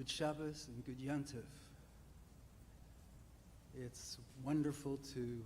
Good Shabbos and good Yontif. It's wonderful to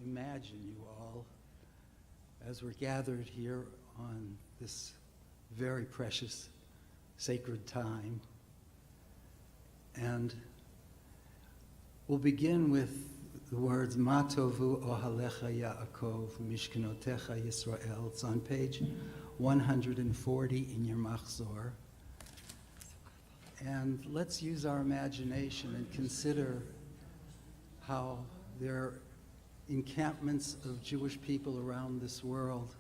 imagine you all as we're gathered here on this very precious sacred time. And we'll begin with the words Ma tovu ohalecha Yaakov mishkenotecha Yisrael. It's on page 140 in your machzor. And let's use our imagination and consider how there are encampments of Jewish people around this world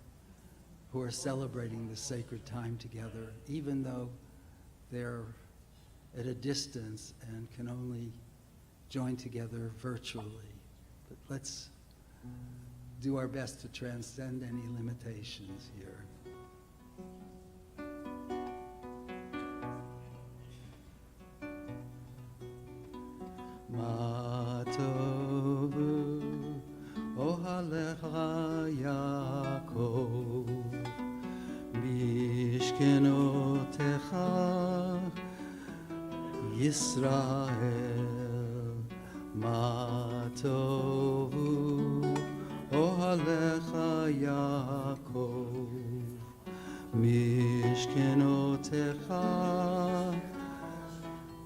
who are celebrating this sacred time together, even though they're at a distance and can only join together virtually. But let's do our best to transcend any limitations here. Ma tovu ohalecha Yaakov mishkenotecha Yisrael. Ma tovu ohalecha Yaakov mishkenotecha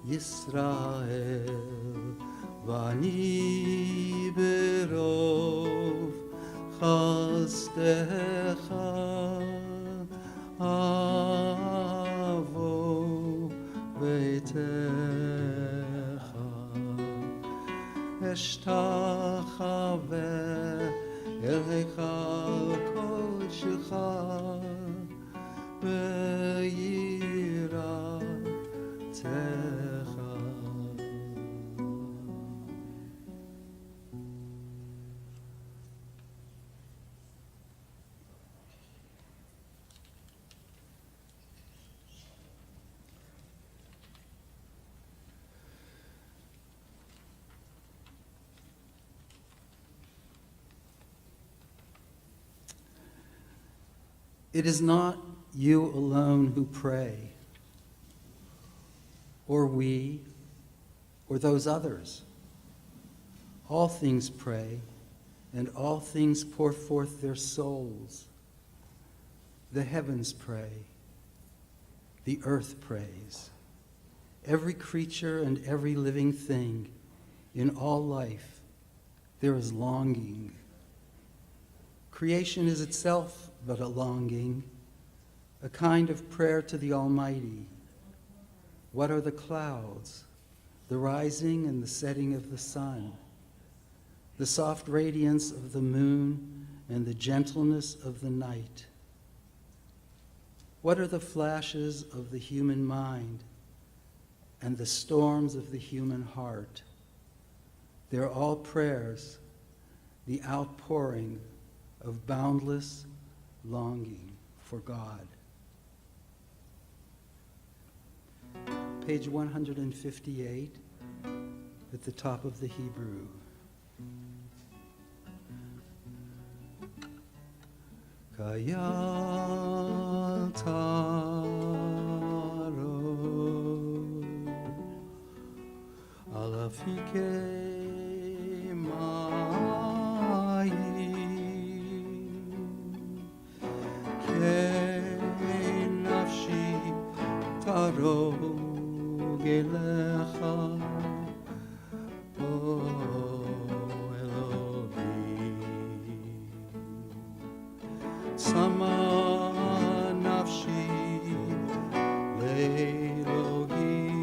Yisrael. Vani berov chasdecha avo beitecha eshtachave el heichal kodeshecha be'yiratecha. It is not you alone who pray, or we, or those others. All things pray, and all things pour forth their souls. The heavens pray, the earth prays. Every creature and every living thing, in all life, there is longing. Creation is itself but a longing, a kind of prayer to the Almighty. What are the clouds, the rising and the setting of the sun, the soft radiance of the moon and the gentleness of the night? What are the flashes of the human mind and the storms of the human heart? They're all prayers, the outpouring of boundless longing for God. Page 158 at the top of the Hebrew. Kayal taro alafike tarog elecha, o Elohim. Sama nafshi le'Elohim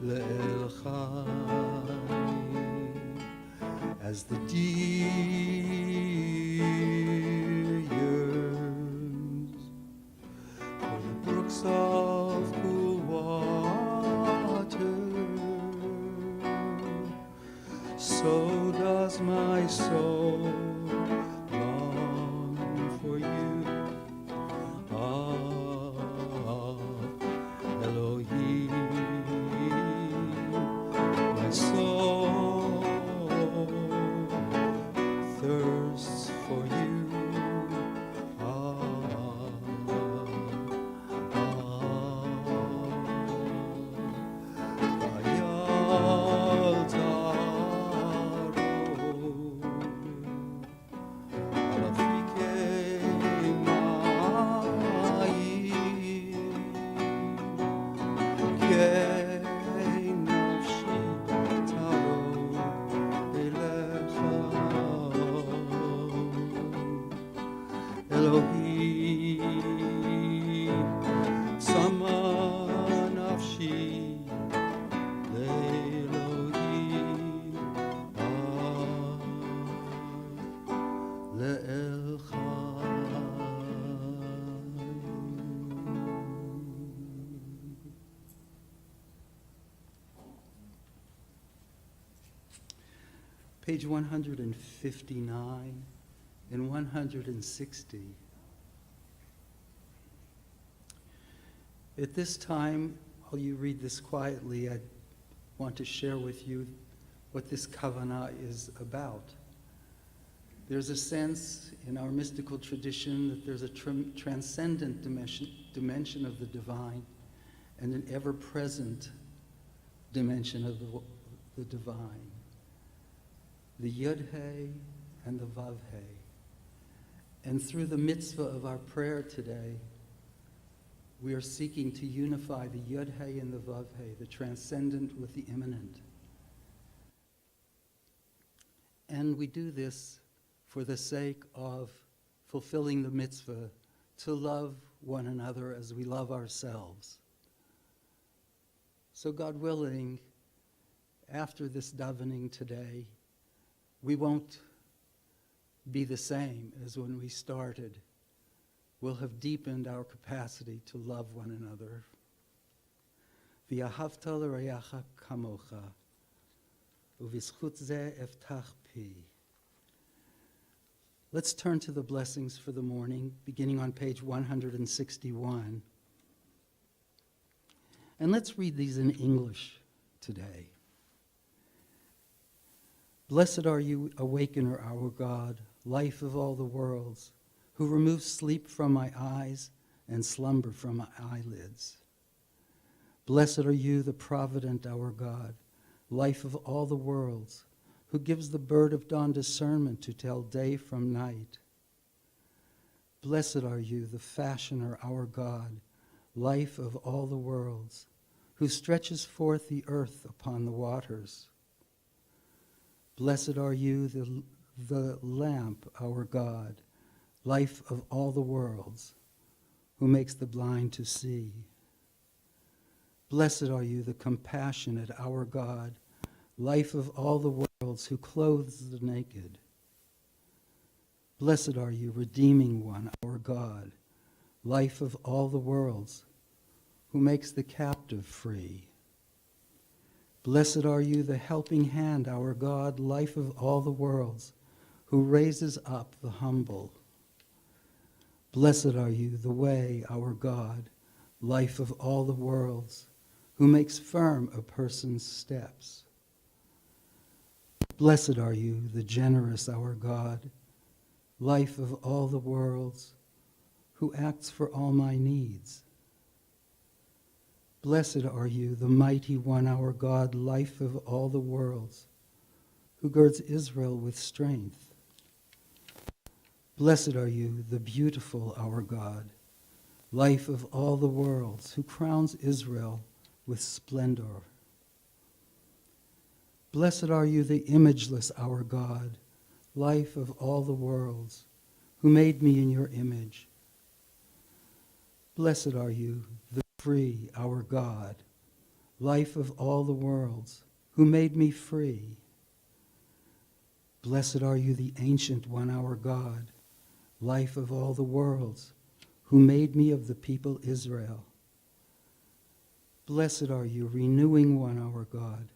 le'el-chai. As the deer yearns for the brooks of cool water, nafshi taro elecha Elohim sama nafshi leElohim le'el Page 159 and 160. At this time, while you read this quietly, I want to share with you what this kavanah is about. There's a sense in our mystical tradition that there's a transcendent dimension of the divine and an ever-present dimension of the divine. The Yud-He and the Vav-He. And through the mitzvah of our prayer today, we are seeking to unify the Yud-He and the Vav-He, the transcendent with the immanent. And we do this for the sake of fulfilling the mitzvah to love one another as we love ourselves. So God willing, after this davening today, we won't be the same as when we started. We'll have deepened our capacity to love one another. V'ahavta l'reacha kamocha, u'v'zchut zeh eftach pi. Let's turn to the blessings for the morning, beginning on page 161. And let's read these in English today. Blessed are you, Awakener, our God, life of all the worlds, who removes sleep from my eyes and slumber from my eyelids. Blessed are you, the Provident, our God, life of all the worlds, who gives the bird of dawn discernment to tell day from night. Blessed are you, the Fashioner, our God, life of all the worlds, who stretches forth the earth upon the waters. Blessed are you, the lamp, our God, life of all the worlds, who makes the blind to see. Blessed are you, the compassionate, our God, life of all the worlds, who clothes the naked. Blessed are you, redeeming one, our God, life of all the worlds, who makes the captive free. Blessed are you, the helping hand, our God, life of all the worlds, who raises up the humble. Blessed are you, the way, our God, life of all the worlds, who makes firm a person's steps. Blessed are you, the generous, our God, life of all the worlds, who acts for all my needs. Blessed are you, the mighty one, our God, life of all the worlds, who girds Israel with strength. Blessed are you, the beautiful, our God, life of all the worlds, who crowns Israel with splendor. Blessed are you, the imageless, our God, life of all the worlds, who made me in your image. Blessed are you, the free, our God, life of all the worlds, who made me free. Blessed are you, the ancient one, our God, life of all the worlds, who made me of the people Israel. Blessed are you, renewing one, our God,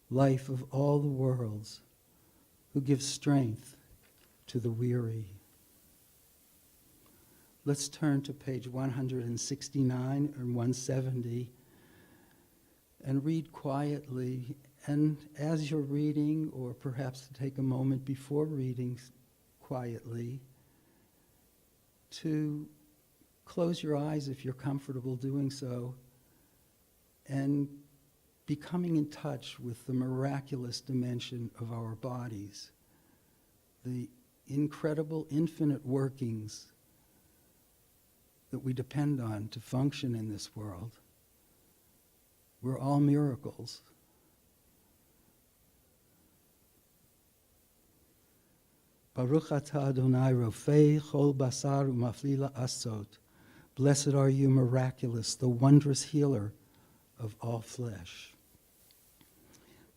life of all the worlds, who gives strength to the weary. Let's turn to page 169 and 170 and read quietly. And as you're reading, or perhaps to take a moment before reading quietly, to close your eyes if you're comfortable doing so, and becoming in touch with the miraculous dimension of our bodies, the incredible, infinite workings that we depend on to function in this world. We're all miracles. Baruch atah Adonai rofei chol basar umaflila asot. Blessed are you, miraculous, the wondrous healer of all flesh.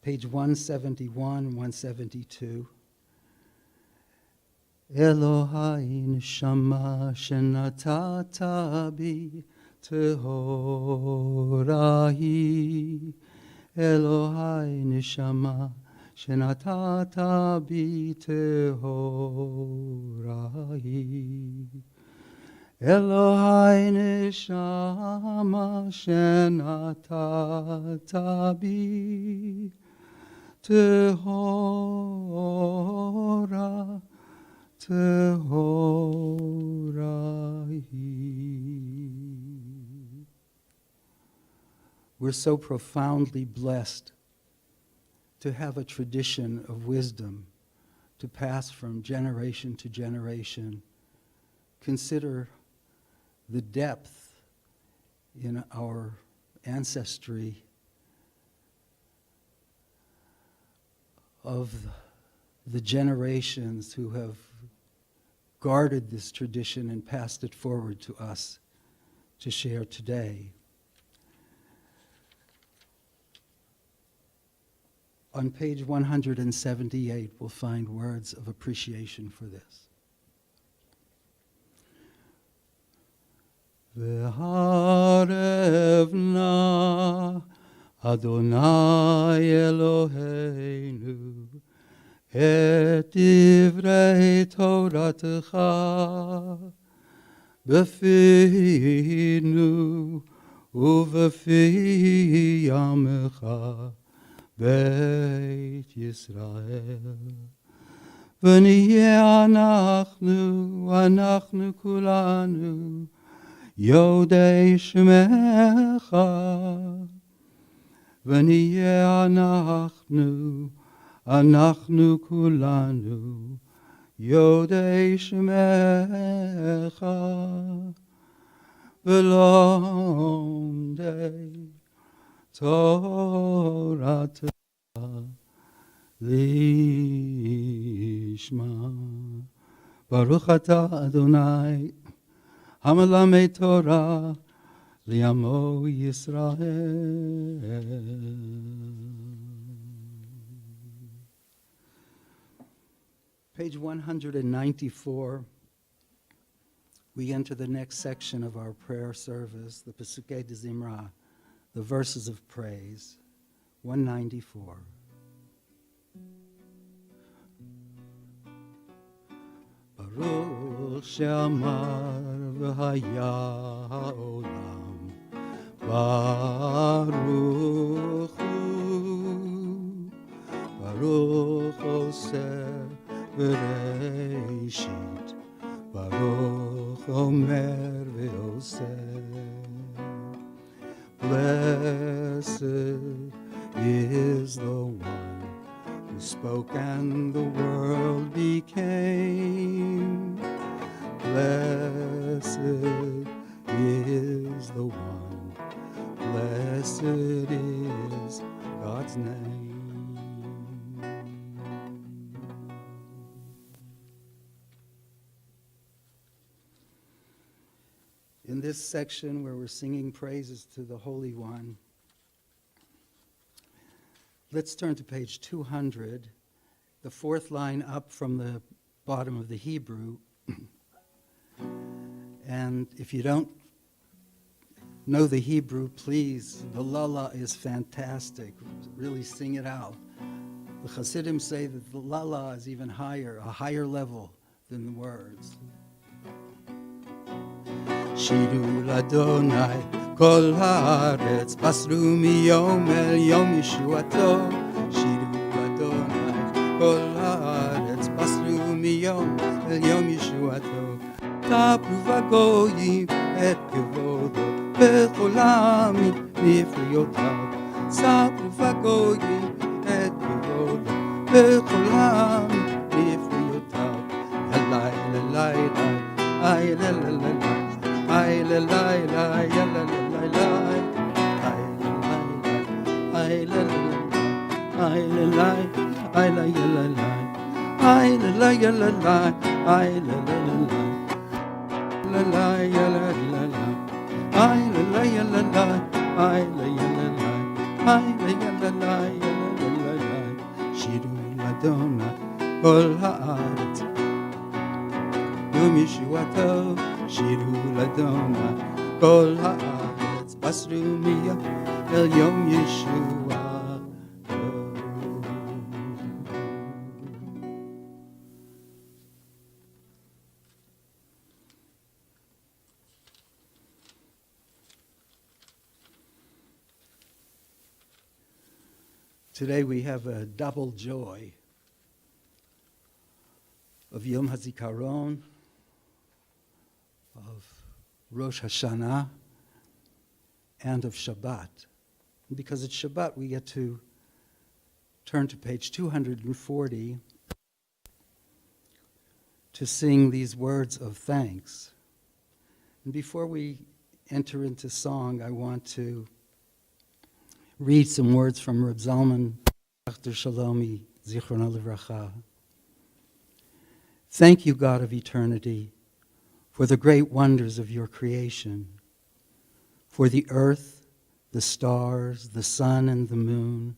Page 171, 172. Elohai neshama shenatata bi tehorahi. Elohai neshama shenatata bi tehorahi. Elohai neshama shenatata bi tehora tehorahi. We're so profoundly blessed to have a tradition of wisdom to pass from generation to generation. Consider the depth in our ancestry of the generations who have guarded this tradition and passed it forward to us to share today. On page 178, we'll find words of appreciation for this. V'harev na Adonai Eloheinu et divrei Toratecha b'finu u'v'fi yamecha Beit Yisrael. V'niyeh anachnu kulanu Yodei Shemecha. V'niyeh anachnu kulanu Yodei Shemecha. V'lomdei Toratecha lishma. Baruch atah Adonai Hamelamed Torah li'amo Yisrael. Page 194, we enter the next section of our prayer service, the Pesukei de Zimra, the verses of praise. 194. Baruch she'amar v'haya ha'olam Baruch hu Baruch oseh v'reishit Baruch omer v'oseh. Blessed is the one who spoke and the world became. Blessed is the one, blessed is God's name. In this section where we're singing praises to the Holy One, let's turn to page 200, the fourth line up from the bottom of the Hebrew. And if you don't know the Hebrew, please, the lala is fantastic. Really sing it out. The Hasidim say that the lala is even higher, a higher level than the words. Shiru l'Adonai kol haaretz basru miyom el yom Yeshuato. Shiru l'Adonai kol haaretz basru miyom el yom Yeshuato. Tapru v'goyim et kevodo bechol ha'amim nifriyotav. Tapru v'goyim et kevodo bechol ha'amim nifriyotav. Elai elai elai elai elai. Ay la la la ya la la la la. Ay la la ay la la, ay la ya la la, ay la la ya la la, ay la la la la, la la ya la la la, ay la la ya la la, ay la ya la la, ay la ya la la, ya la la la, shiru ladona kol haaretz, yom yeshuato, shiru ladona kol haaretz, basru miya el yom Yeshua. Today we have a double joy of Yom HaZikaron, of Rosh Hashanah, and of Shabbat. And because it's Shabbat, we get to turn to page 240 to sing these words of thanks. And before we enter into song, I want to read some words from Reb Zalman Dr. Shalomi, Zichrono Livracha. Thank you, God of eternity, for the great wonders of your creation, for the earth, the stars, the sun and the moon,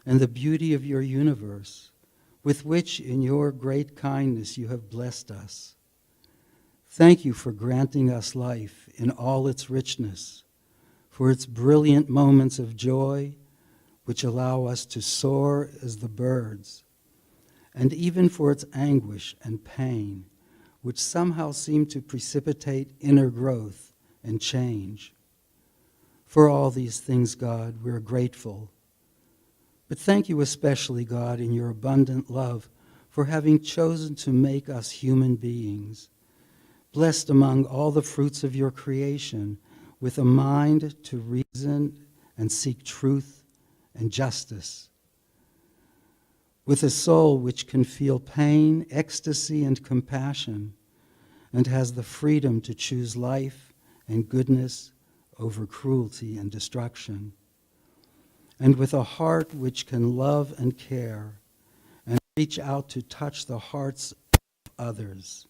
and the beauty of your universe, with which in your great kindness you have blessed us. Thank you for granting us life in all its richness, for its brilliant moments of joy, which allow us to soar as the birds, and even for its anguish and pain, which somehow seem to precipitate inner growth and change. For all these things, God, we're grateful. But thank you especially, God, in your abundant love, for having chosen to make us human beings, blessed among all the fruits of your creation, with a mind to reason and seek truth and justice, with a soul which can feel pain, ecstasy, and compassion, and has the freedom to choose life and goodness over cruelty and destruction, and with a heart which can love and care and reach out to touch the hearts of others,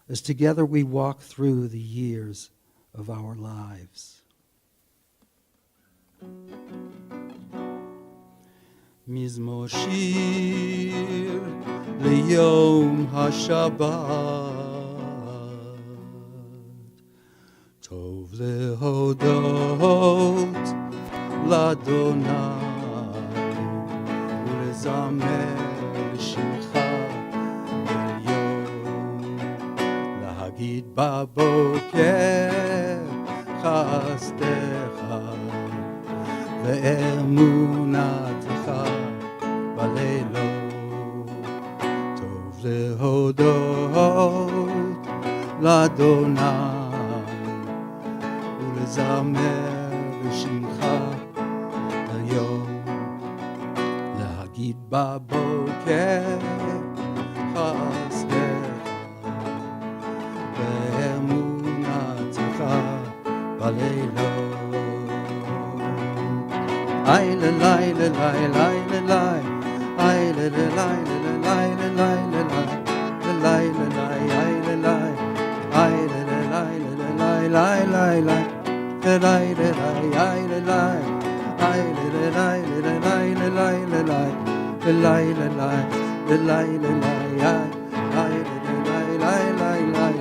as together we walk through the years of our lives. Mizmor shir liyom hashabbat, tov lehodot ladonai ulezamer shimcha b'yom lahagid baboker chasdecha ve'emunatecha baliלות, tov lehodot ladonai ulezamer shimcha b'yom להגיד בבוקר חסדך באמונתך בלילות. איי ללי ללי לי ללי, איי ללי ללי ללי ללי ללי, איי ללי, איי ללי ללי לי לי, ללי ללי, איי ללי, איי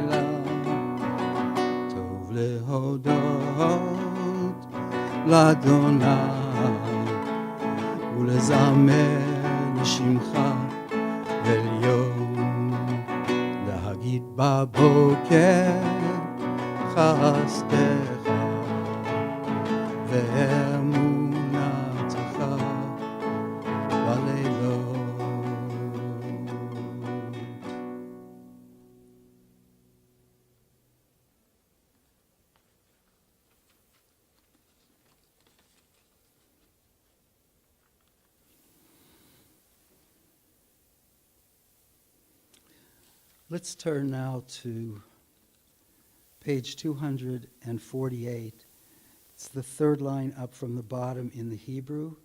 טוב להודות לאדוני ולזמר לשמך עליון, להגיד בבוקר חסדך ואמונתך בלילות. Let's turn now to page 248. It's the third line up from the bottom in the Hebrew,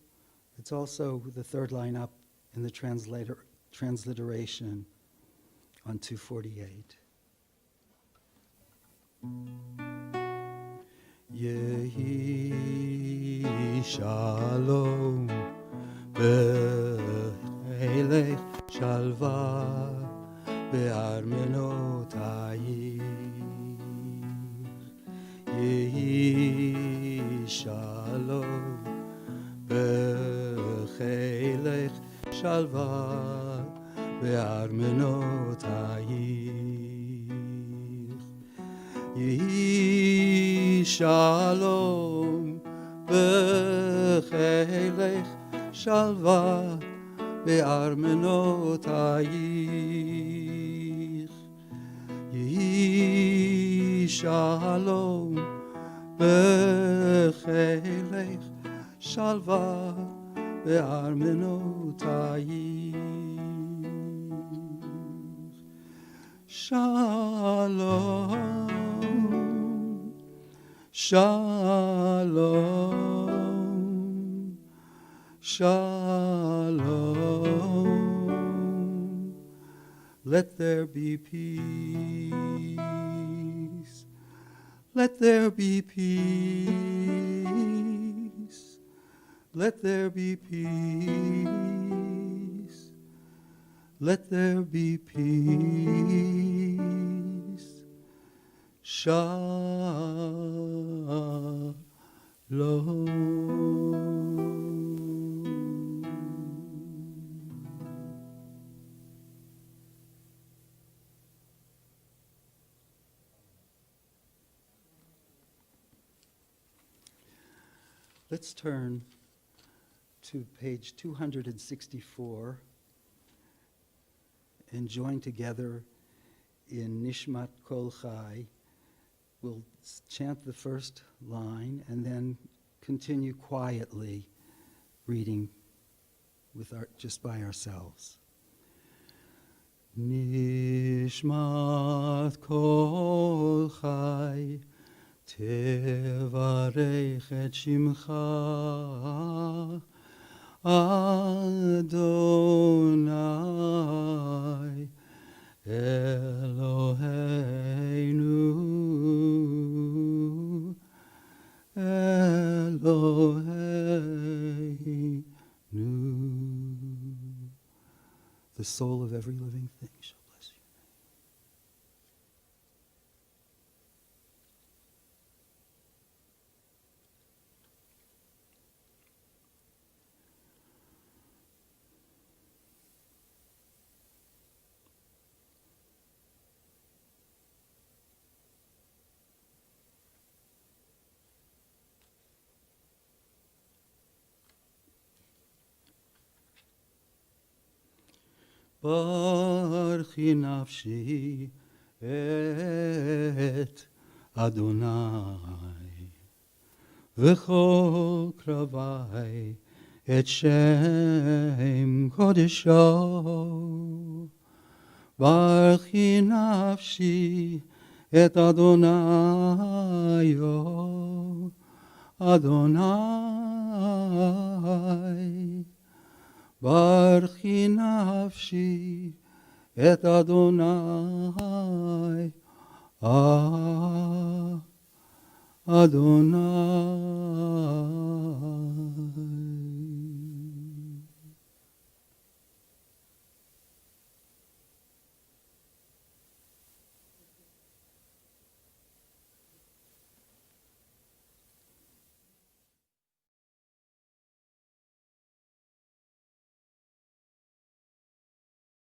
It's also the third line up in the transliteration on 248. Yehi shalom be'elech shalva be'armenotayich. Yehi shalom be'elech shalva be'armenotayich. Yehi shalom be'elech shalva be'armenotayich. Yehi shalom be'elech shalva be'armenotayich. Shalom, shalom, shalom. Let there be peace. Let there be peace. Let there be peace. Let there be peace. Shalom. Let's turn to page 264 and join together in Nishmat Kol Chai. We'll chant the first line and then continue quietly reading just by ourselves. Nishmat Kol Chai Tevarech et Shimcha Adonai Eloheinu Eloheinu. The soul of every living thing shall bless you. Barchi nafshi et Adonai v'chol kravai et Shem Kodesho. Barchi nafshi et Adonai o Adonai. Barchi nafshi et Adonai, Adonai.